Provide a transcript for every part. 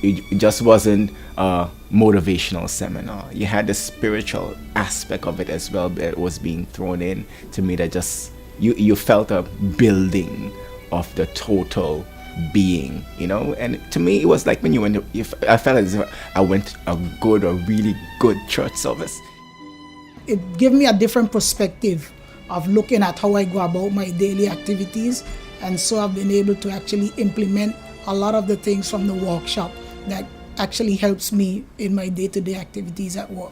it just wasn't a motivational seminar. You had the spiritual aspect of it as well that was being thrown in to me, that just you felt a building of the total being, and to me it was like when you went I felt as if I went to a really good church service. It gave me a different perspective of looking at how I go about my daily activities, and so I've been able to actually implement a lot of the things from the workshop that actually helps me in my day-to-day activities at work.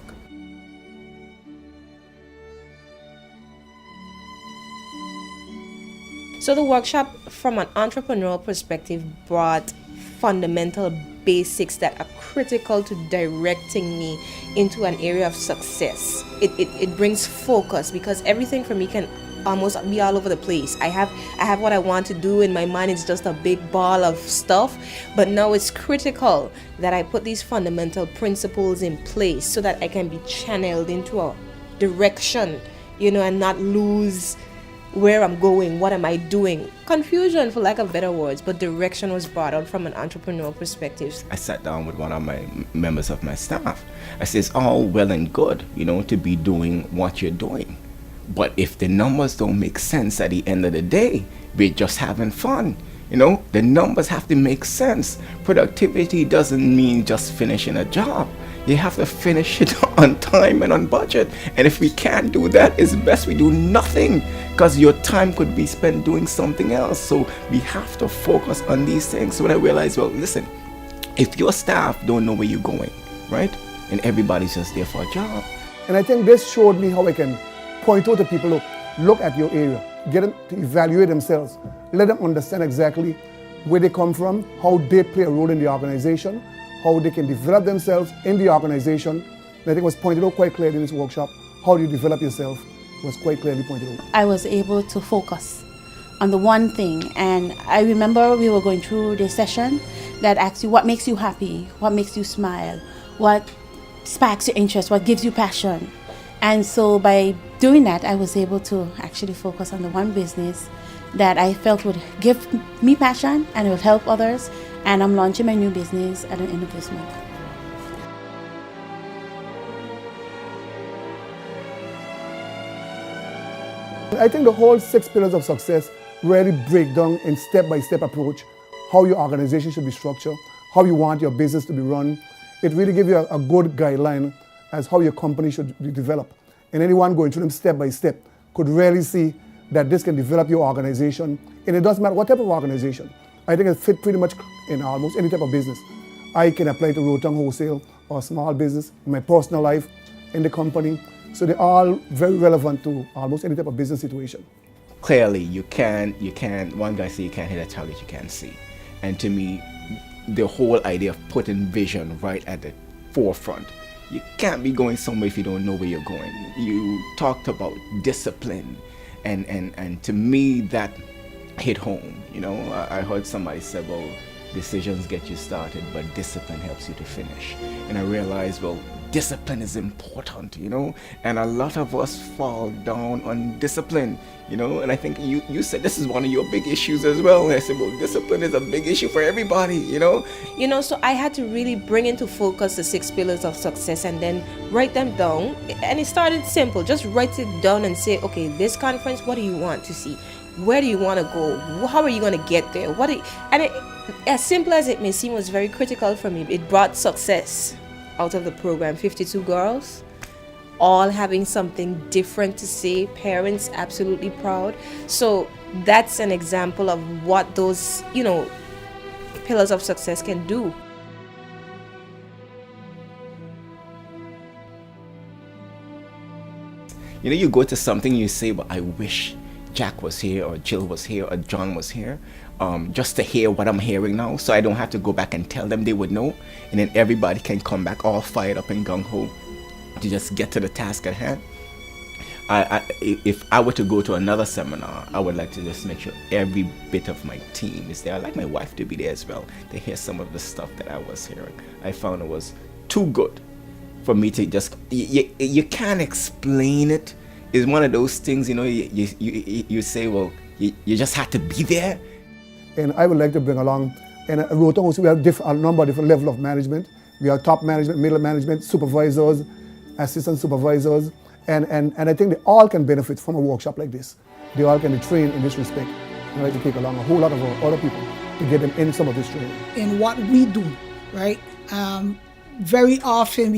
So the workshop, from an entrepreneurial perspective, brought fundamental basics that are critical to directing me into an area of success. It brings focus, because everything for me can almost be all over the place. I have what I want to do in my mind. It's just a big ball of stuff, but now it's critical that I put these fundamental principles in place so that I can be channeled into a direction, and not lose where I'm going, what am I doing? Confusion, for lack of better words, but direction was brought out from an entrepreneurial perspective. I sat down with one of my members of my staff. I said, it's all well and good, to be doing what you're doing. But if the numbers don't make sense at the end of the day, we're just having fun. The numbers have to make sense. Productivity doesn't mean just finishing a job. You have to finish it on time and on budget. And if we can't do that, it's best we do nothing, because your time could be spent doing something else. So we have to focus on these things. So when I realized, well, listen, if your staff don't know where you're going, right? And everybody's just there for a job. And I think this showed me how I can point out to people who look at your area, get them to evaluate themselves, let them understand exactly where they come from, how they play a role in the organization, how they can develop themselves in the organization. And I think it was pointed out quite clearly in this workshop. How do you develop yourself was quite clearly pointed out. I was able to focus on the one thing, and I remember we were going through the session that asked you what makes you happy, what makes you smile, what sparks your interest, what gives you passion. And so by doing that, I was able to actually focus on the one business that I felt would give me passion and it would help others. And I'm launching my new business at the end of this month. I think the whole 6 pillars of success really break down in step-by-step approach how your organization should be structured, how you want your business to be run. It really gives you a good guideline as how your company should be developed. And anyone going through them step by step could really see that this can develop your organization. And it doesn't matter what type of organization. I think it fit pretty much in almost any type of business. I can apply to Rotang Wholesale or small business, in my personal life, in the company. So they're all very relevant to almost any type of business situation. Clearly, you can't, one guy said you can't hit a target you can't see. And to me, the whole idea of putting vision right at the forefront. You can't be going somewhere if you don't know where you're going. You talked about discipline, and to me that hit home. I heard somebody say, well, decisions get you started, but discipline helps you to finish. And I realized, well, discipline is important, and a lot of us fall down on discipline, and I think you said this is one of your big issues as well. And I said, well, discipline is a big issue for everybody, So I had to really bring into focus the 6 pillars of success and then write them down. And it started simple. Just write it down and say, okay, this conference, what do you want to see? Where do you want to go? How are you going to get there? As simple as it may seem, was very critical for me. It brought success out of the program. 52 girls, all having something different to say, parents absolutely proud. So that's an example of what those, pillars of success can do. You go to something, you say, well, I wish Jack was here, or Jill was here, or John was here, just to hear what I'm hearing now, so I don't have to go back and tell them. They would know, and then everybody can come back all fired up and gung-ho to just get to the task at hand. If I were to go to another seminar, I would like to just make sure every bit of my team is there. I'd like my wife to be there as well, to hear some of the stuff that I was hearing. I found it was too good for me to just, you can't explain it. It's one of those things, you say, well, you just have to be there. And I would like to bring along in a Rotor House, we have a number of different levels of management. We have top management, middle management, supervisors, assistant supervisors, and I think they all can benefit from a workshop like this. They all can be trained in this respect. I'd like to take along a whole lot of other people to get them in some of this training. In what we do, right? Very often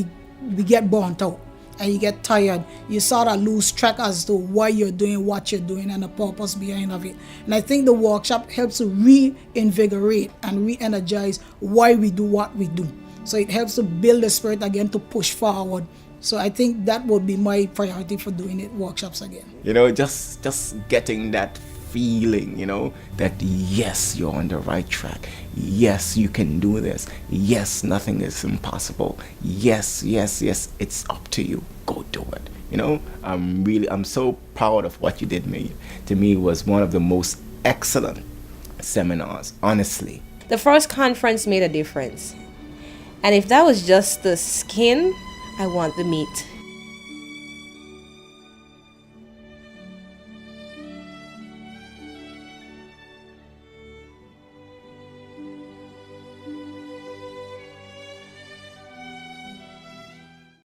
we get burnt out and you get tired. You sort of lose track as to why you're doing what you're doing and the purpose behind of it. And I think the workshop helps to reinvigorate and re-energize why we do what we do. So it helps to build the spirit again to push forward. So I think that would be my priority for doing it workshops again. You know, just getting that feeling, you know, that yes, you're on the right track. Yes, you can do this. Yes, nothing is impossible. Yes, it's up to you. Go do it. You know, I'm so proud of what you did, Meade. To me, it was one of the most excellent seminars, honestly. The first conference made a difference. And if that was just the skin, I want the meat.